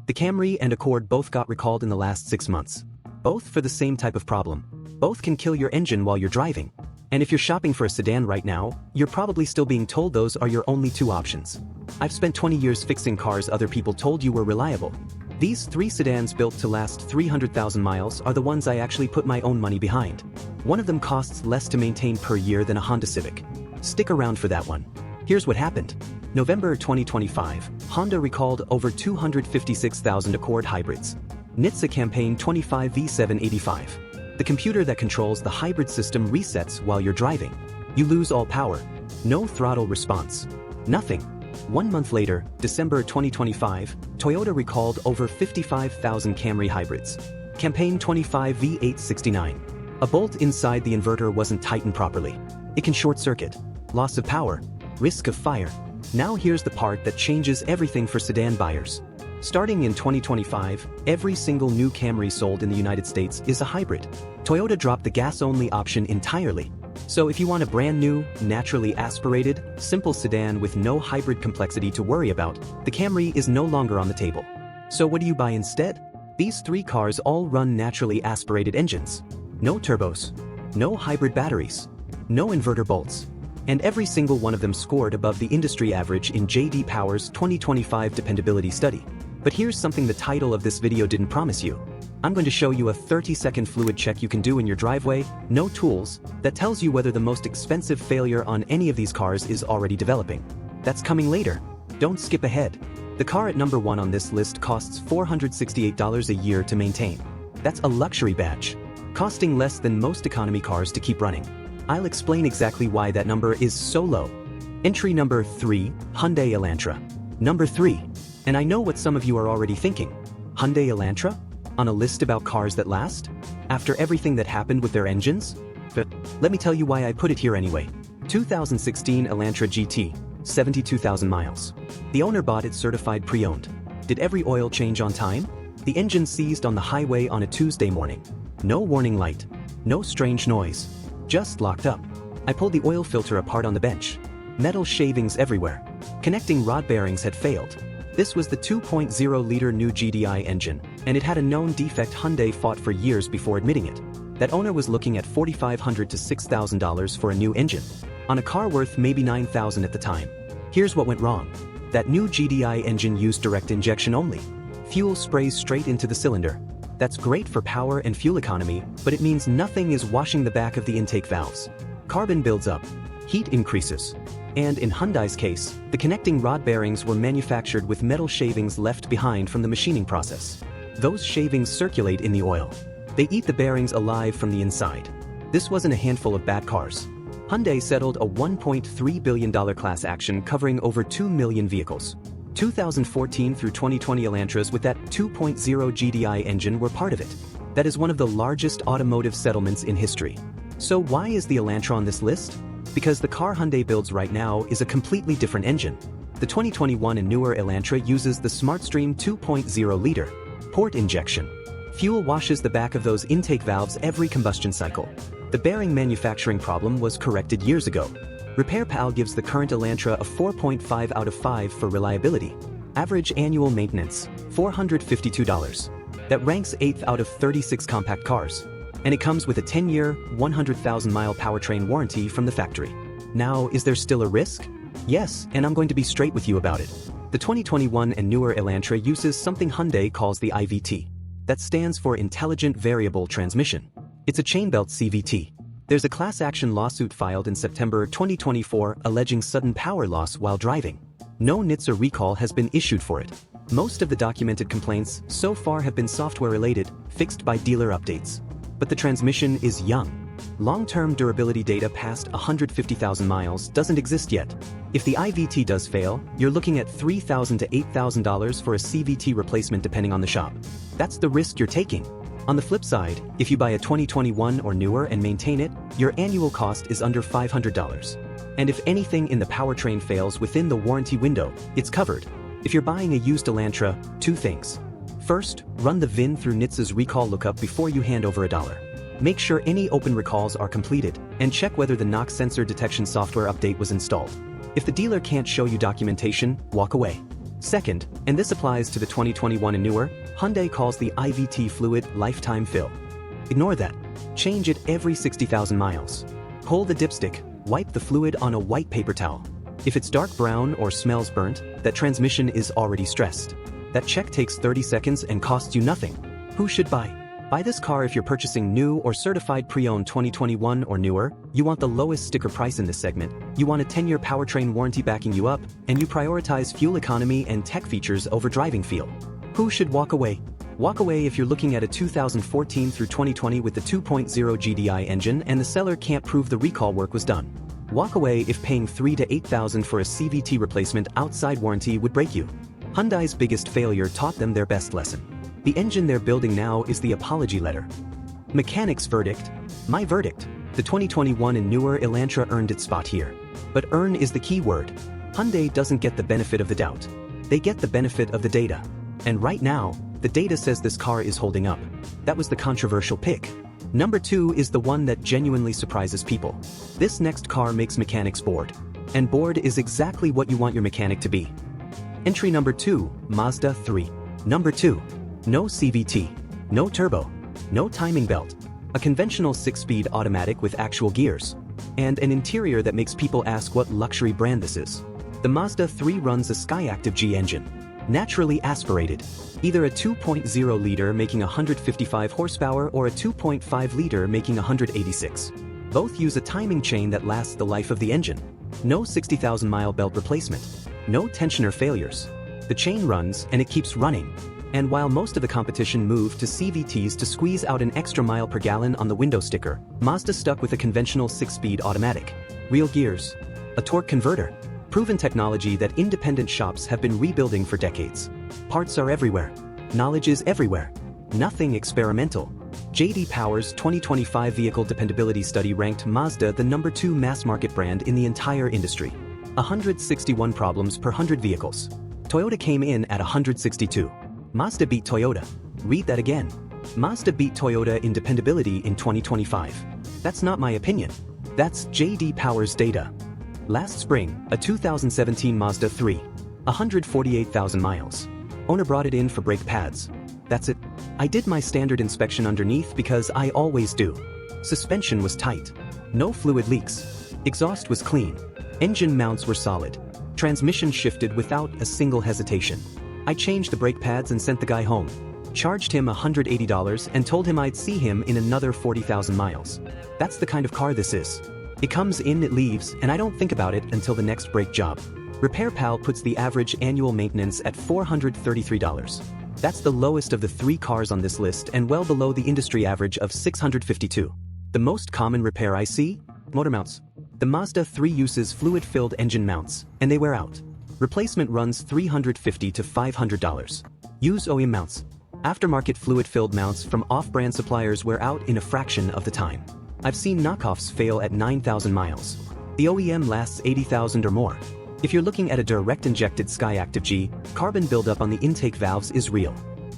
The Camry and Accord both got recalled in the last 6 months. Both for the same type of problem. Both can kill your engine while you're driving. And if you're shopping for a sedan right now, you're probably still being told those are your only 2 options. I've spent 20 years fixing cars other people told you were reliable. These 3 sedans built to last 300,000 miles are the ones I actually put my own money behind. One of them costs less to maintain per year than a Honda Civic. Stick around for that one. Here's what happened. November 2025, Honda recalled over 256,000 Accord hybrids. NHTSA campaign 25 V785. The computer that controls the hybrid system resets while you're driving. You lose all power. No throttle response. Nothing. 1 month later, December 2025, Toyota recalled over 55,000 Camry hybrids. Campaign 25 V869. A bolt inside the inverter wasn't tightened properly. It can short circuit. Loss of power. Risk of fire. Now here's the part that changes everything for sedan buyers. Starting in 2025, every single new Camry sold in the United States is a hybrid. Toyota dropped the gas-only option entirely. So if you want a brand new, naturally aspirated, simple sedan with no hybrid complexity to worry about, the Camry is no longer on the table. So what do you buy instead? These 3 cars all run naturally aspirated engines. No turbos. No hybrid batteries. No inverter bolts. And every single one of them scored above the industry average in J.D. Power's 2025 dependability study. But here's something the title of this video didn't promise you. I'm going to show you a 30-second fluid check you can do in your driveway, no tools, that tells you whether the most expensive failure on any of these cars is already developing. That's coming later. Don't skip ahead. The car at number 1 on this list costs $468 a year to maintain. That's a luxury badge, costing less than most economy cars to keep running. I'll explain exactly why that number is so low. Entry number 3, Hyundai Elantra. Number 3. And I know what some of you are already thinking. Hyundai Elantra? On a list about cars that last? After everything that happened with their engines? But let me tell you why I put it here anyway. 2016 Elantra GT, 72,000 miles. The owner bought it certified pre-owned. Did every oil change on time? The engine seized on the highway on a Tuesday morning. No warning light. No strange noise. Just locked up. I pulled the oil filter apart on the bench. Metal shavings everywhere. Connecting rod bearings had failed. This was the 2.0-liter new GDI engine, and it had a known defect Hyundai fought for years before admitting it. That owner was looking at $4,500 to $6,000 for a new engine, on a car worth maybe $9,000 at the time. Here's what went wrong. That new GDI engine used direct injection only. Fuel sprays straight into the cylinder. That's great for power and fuel economy, but it means nothing is washing the back of the intake valves. Carbon builds up. Heat increases. And in Hyundai's case, the connecting rod bearings were manufactured with metal shavings left behind from the machining process. Those shavings circulate in the oil. They eat the bearings alive from the inside. This wasn't a handful of bad cars. Hyundai settled a $1.3 billion class action covering over 2 million vehicles. 2014 through 2020 Elantras with that 2.0 GDI engine were part of it. That is one of the largest automotive settlements in history. So why is the Elantra on this list? Because the car Hyundai builds right now is a completely different engine. The 2021 and newer Elantra uses the SmartStream 2.0-liter port injection. Fuel washes the back of those intake valves every combustion cycle. The bearing manufacturing problem was corrected years ago. RepairPal gives the current Elantra a 4.5 out of 5 for reliability. Average annual maintenance, $452. That ranks 8th out of 36 compact cars. And it comes with a 10-year, 100,000-mile powertrain warranty from the factory. Now, is there still a risk? Yes, and I'm going to be straight with you about it. The 2021 and newer Elantra uses something Hyundai calls the IVT. That stands for Intelligent Variable Transmission. It's a chainbelt CVT. There's a class action lawsuit filed in September 2024 alleging sudden power loss while driving. No NHTSA recall has been issued for it. Most of the documented complaints so far have been software-related, fixed by dealer updates. But the transmission is young. Long-term durability data past 150,000 miles doesn't exist yet. If the IVT does fail, you're looking at $3,000 to $8,000 for a CVT replacement depending on the shop. That's the risk you're taking. On the flip side, if you buy a 2021 or newer and maintain it, your annual cost is under $500. And if anything in the powertrain fails within the warranty window, it's covered. If you're buying a used Elantra, 2 things. First, run the VIN through NHTSA's recall lookup before you hand over $1. Make sure any open recalls are completed, and check whether the NOx sensor detection software update was installed. If the dealer can't show you documentation, walk away. Second, and this applies to the 2021 and newer, Hyundai calls the IVT fluid lifetime fill. Ignore that. Change it every 60,000 miles. Pull the dipstick, wipe the fluid on a white paper towel. If it's dark brown or smells burnt, that transmission is already stressed. That check takes 30 seconds and costs you nothing. Who should buy? Buy this car if you're purchasing new or certified pre-owned 2021 or newer, you want the lowest sticker price in this segment, you want a 10-year powertrain warranty backing you up, and you prioritize fuel economy and tech features over driving feel. Who should walk away? Walk away if you're looking at a 2014 through 2020 with the 2.0 GDI engine and the seller can't prove the recall work was done. Walk away if paying $3,000 to $8,000 for a CVT replacement outside warranty would break you. Hyundai's biggest failure taught them their best lesson. The engine they're building now is the apology letter. Mechanics' verdict? My verdict. The 2021 and newer Elantra earned its spot here. But earn is the key word. Hyundai doesn't get the benefit of the doubt. They get the benefit of the data. And right now, the data says this car is holding up. That was the controversial pick. Number 2 is the one that genuinely surprises people. This next car makes mechanics bored. And bored is exactly what you want your mechanic to be. Entry number 2, Mazda 3. Number 2. No CVT. No turbo. No timing belt. A conventional 6-speed automatic with actual gears. And an interior that makes people ask what luxury brand this is. The Mazda 3 runs a Skyactiv G engine. Naturally aspirated. Either a 2.0 liter making 155 horsepower or a 2.5 liter making 186. Both use a timing chain that lasts the life of the engine. No 60,000 mile belt replacement. No tensioner failures. The chain runs and it keeps running. And while most of the competition moved to CVTs to squeeze out an extra mile per gallon on the window sticker, Mazda stuck with a conventional 6-speed automatic. Real gears. A torque converter. Proven technology that independent shops have been rebuilding for decades. Parts are everywhere. Knowledge is everywhere. Nothing experimental. J.D. Power's 2025 Vehicle Dependability Study ranked Mazda the number 2 mass-market brand in the entire industry. 161 problems per 100 vehicles. Toyota came in at 162. Mazda beat Toyota. Read that again. Mazda beat Toyota in dependability in 2025. That's not my opinion. That's J.D. Power's data. Last spring, a 2017 Mazda 3. 148,000 miles. Owner brought it in for brake pads. That's it. I did my standard inspection underneath because I always do. Suspension was tight. No fluid leaks. Exhaust was clean. Engine mounts were solid. Transmission shifted without a single hesitation. I changed the brake pads and sent the guy home. Charged him $180 and told him I'd see him in another 40,000 miles. That's the kind of car this is. It comes in, it leaves, and I don't think about it until the next brake job. RepairPal puts the average annual maintenance at $433. That's the lowest of the 3 cars on this list and well below the industry average of $652. The most common repair I see? Motor mounts. The Mazda 3 uses fluid-filled engine mounts, and they wear out. Replacement runs $350 to $500. Use OEM mounts. Aftermarket fluid-filled mounts from off-brand suppliers wear out in a fraction of the time. I've seen knockoffs fail at 9,000 miles. The OEM lasts 80,000 or more. If you're looking at a direct-injected Skyactiv G, carbon buildup on the intake valves is real.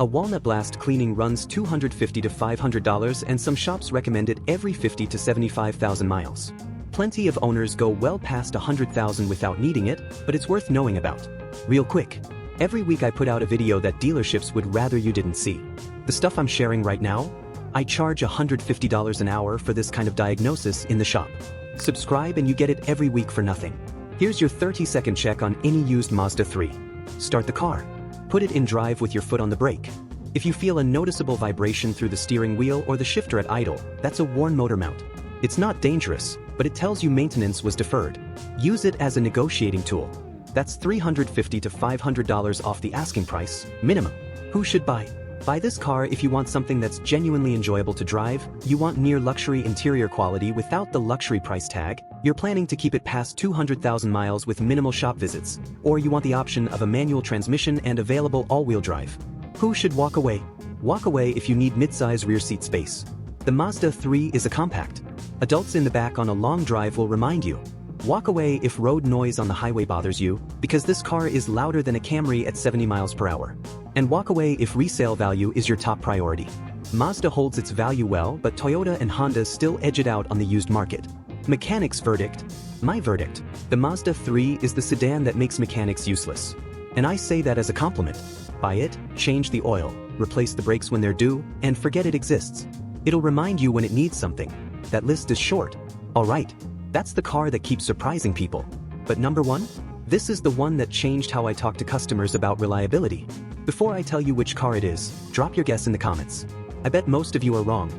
A walnut blast cleaning runs $250 to $500 and some shops recommend it every 50 to 75,000 miles. Plenty of owners go well past 100,000 without needing it, but it's worth knowing about. Real quick. Every week I put out a video that dealerships would rather you didn't see. The stuff I'm sharing right now? I charge $150 an hour for this kind of diagnosis in the shop. Subscribe and you get it every week for nothing. Here's your 30-second check on any used Mazda 3. Start the car. Put it in drive with your foot on the brake. If you feel a noticeable vibration through the steering wheel or the shifter at idle, that's a worn motor mount. It's not dangerous, but it tells you maintenance was deferred. Use it as a negotiating tool. That's $350 to $500 off the asking price, minimum. Who should buy? Buy this car if you want something that's genuinely enjoyable to drive, you want near luxury interior quality without the luxury price tag, you're planning to keep it past 200,000 miles with minimal shop visits, or you want the option of a manual transmission and available all-wheel drive. Who should walk away? Walk away if you need mid-size rear seat space. The Mazda 3 is a compact. Adults in the back on a long drive will remind you. Walk away if road noise on the highway bothers you, because this car is louder than a Camry at 70 miles per hour. And walk away if resale value is your top priority. Mazda holds its value well, but Toyota and Honda still edge it out on the used market. Mechanics' verdict? My verdict. The Mazda 3 is the sedan that makes mechanics useless. And I say that as a compliment. Buy it, change the oil, replace the brakes when they're due, and forget it exists. It'll remind you when it needs something. That list is short. Alright, that's the car that keeps surprising people. But number 1? This is the one that changed how I talk to customers about reliability. Before I tell you which car it is, drop your guess in the comments. I bet most of you are wrong.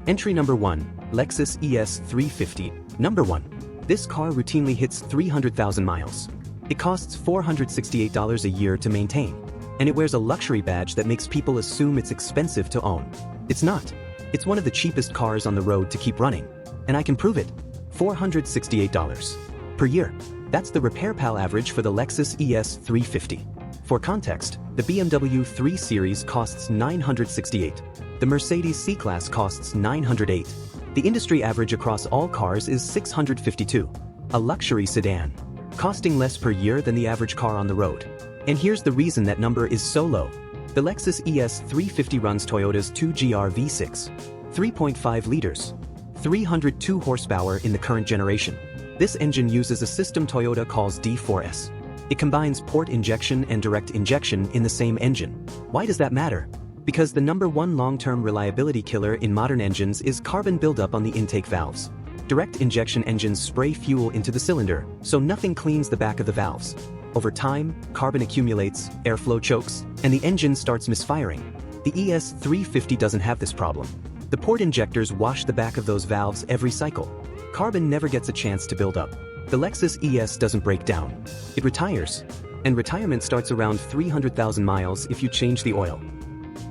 Entry number 1, Lexus ES 350. Number 1. This car routinely hits 300,000 miles. It costs $468 a year to maintain. And it wears a luxury badge that makes people assume it's expensive to own. It's not. It's one of the cheapest cars on the road to keep running. And I can prove it. $468 per year. That's the Repair Pal average for the Lexus ES 350. For context, the BMW 3 Series costs $968. The Mercedes C-Class costs $908. The industry average across all cars is $652. A luxury sedan, costing less per year than the average car on the road. And here's the reason that number is so low. The Lexus ES 350 runs Toyota's 2GR V6, 3.5 liters, 302 horsepower in the current generation. This engine uses a system Toyota calls D4S. It combines port injection and direct injection in the same engine. Why does that matter? Because the number 1 long-term reliability killer in modern engines is carbon buildup on the intake valves. Direct injection engines spray fuel into the cylinder, so nothing cleans the back of the valves. Over time, carbon accumulates, airflow chokes, and the engine starts misfiring. The ES 350 doesn't have this problem. The port injectors wash the back of those valves every cycle. Carbon never gets a chance to build up. The Lexus ES doesn't break down. It retires. And retirement starts around 300,000 miles if you change the oil.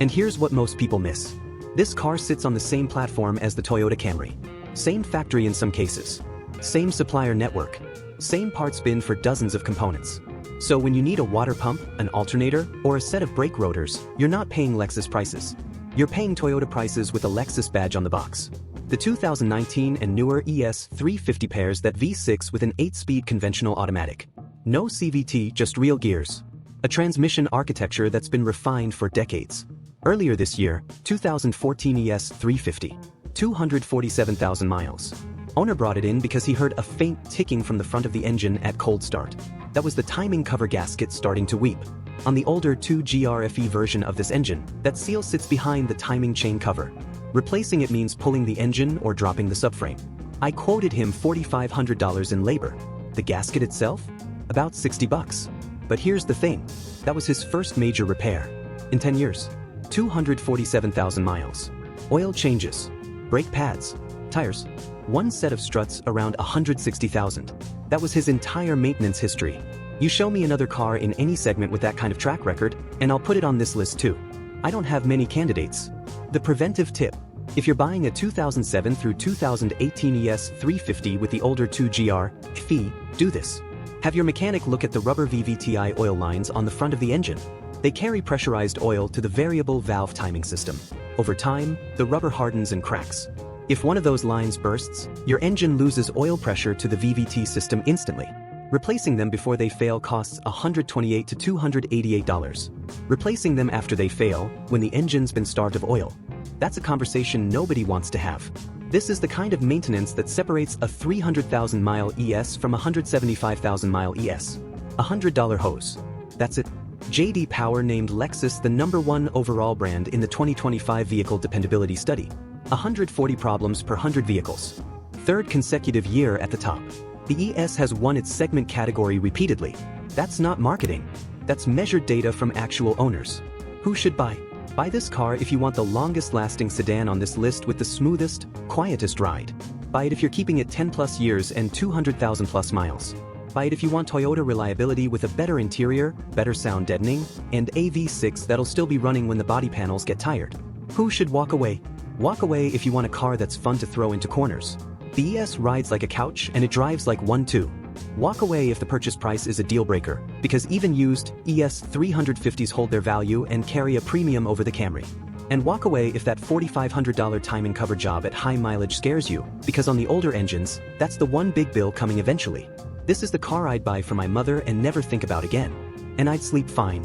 And here's what most people miss. This car sits on the same platform as the Toyota Camry. Same factory in some cases. Same supplier network. Same parts bin for dozens of components. So when you need a water pump, an alternator, or a set of brake rotors, you're not paying Lexus prices. You're paying Toyota prices with a Lexus badge on the box. The 2019 and newer ES 350 pairs that V6 with an 8-speed conventional automatic. No CVT, just real gears. A transmission architecture that's been refined for decades. Earlier this year, 2014 ES 350. 247,000 miles. Owner brought it in because he heard a faint ticking from the front of the engine at cold start. That was the timing cover gasket starting to weep. On the older 2GR-FE version of this engine, that seal sits behind the timing chain cover. Replacing it means pulling the engine or dropping the subframe. I quoted him $4,500 in labor. The gasket itself? About $60. But here's the thing. That was his first major repair. In 10 years. 247,000 miles. Oil changes. Brake pads. Tires. One set of struts around 160,000. That was his entire maintenance history. You show me another car in any segment with that kind of track record, and I'll put it on this list too. I don't have many candidates. The preventive tip. If you're buying a 2007 through 2018 ES 350 with the older 2GR FE, do this. Have your mechanic look at the rubber VVTi oil lines on the front of the engine. They carry pressurized oil to the variable valve timing system. Over time, the rubber hardens and cracks. If one of those lines bursts, your engine loses oil pressure to the VVT system instantly. Replacing them before they fail costs $128 to $288. Replacing them after they fail, when the engine's been starved of oil. That's a conversation nobody wants to have. This is the kind of maintenance that separates a 300,000-mile ES from a 175,000-mile ES. $100 hose. That's it. J.D. Power named Lexus the #1 overall brand in the 2025 Vehicle Dependability Study. 140 problems per 100 vehicles. Third consecutive year at the top. The ES has won its segment category repeatedly. That's not marketing. That's measured data from actual owners. Who should buy? Buy this car if you want the longest-lasting sedan on this list with the smoothest, quietest ride. Buy it if you're keeping it 10+ years and 200,000+ miles. Buy it if you want Toyota reliability with a better interior, better sound deadening, and a V6 that'll still be running when the body panels get tired. Who should walk away? Walk away if you want a car that's fun to throw into corners. The ES rides like a couch and it drives like one too. Walk away if the purchase price is a deal breaker, because even used ES 350s hold their value and carry a premium over the Camry. And walk away if that $4,500 timing cover job at high mileage scares you, because on the older engines, that's the one big bill coming eventually. This is the car I'd buy for my mother and never think about again. And I'd sleep fine.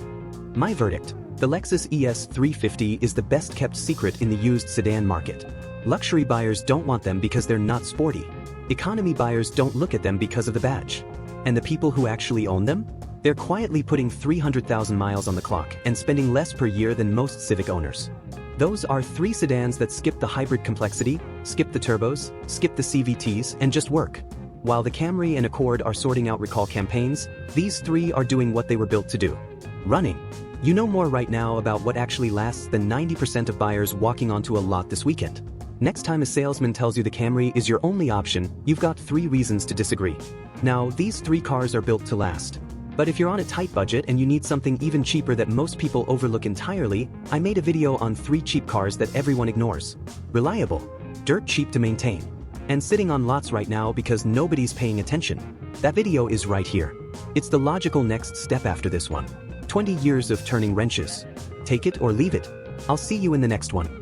My verdict: the Lexus ES 350 is the best kept secret in the used sedan market. Luxury buyers don't want them because they're not sporty. Economy buyers don't look at them because of the badge. And the people who actually own them? They're quietly putting 300,000 miles on the clock and spending less per year than most Civic owners. Those are 3 sedans that skip the hybrid complexity, skip the turbos, skip the CVTs, and just work. While the Camry and Accord are sorting out recall campaigns, these 3 are doing what they were built to do. Running. You know more right now about what actually lasts than 90% of buyers walking onto a lot this weekend. Next time a salesman tells you the Camry is your only option, you've got 3 reasons to disagree. Now, these 3 cars are built to last. But if you're on a tight budget and you need something even cheaper that most people overlook entirely, I made a video on 3 cheap cars that everyone ignores. Reliable, dirt cheap to maintain, and sitting on lots right now because nobody's paying attention. That video is right here. It's the logical next step after this one. 20 years of turning wrenches. Take it or leave it. I'll see you in the next one.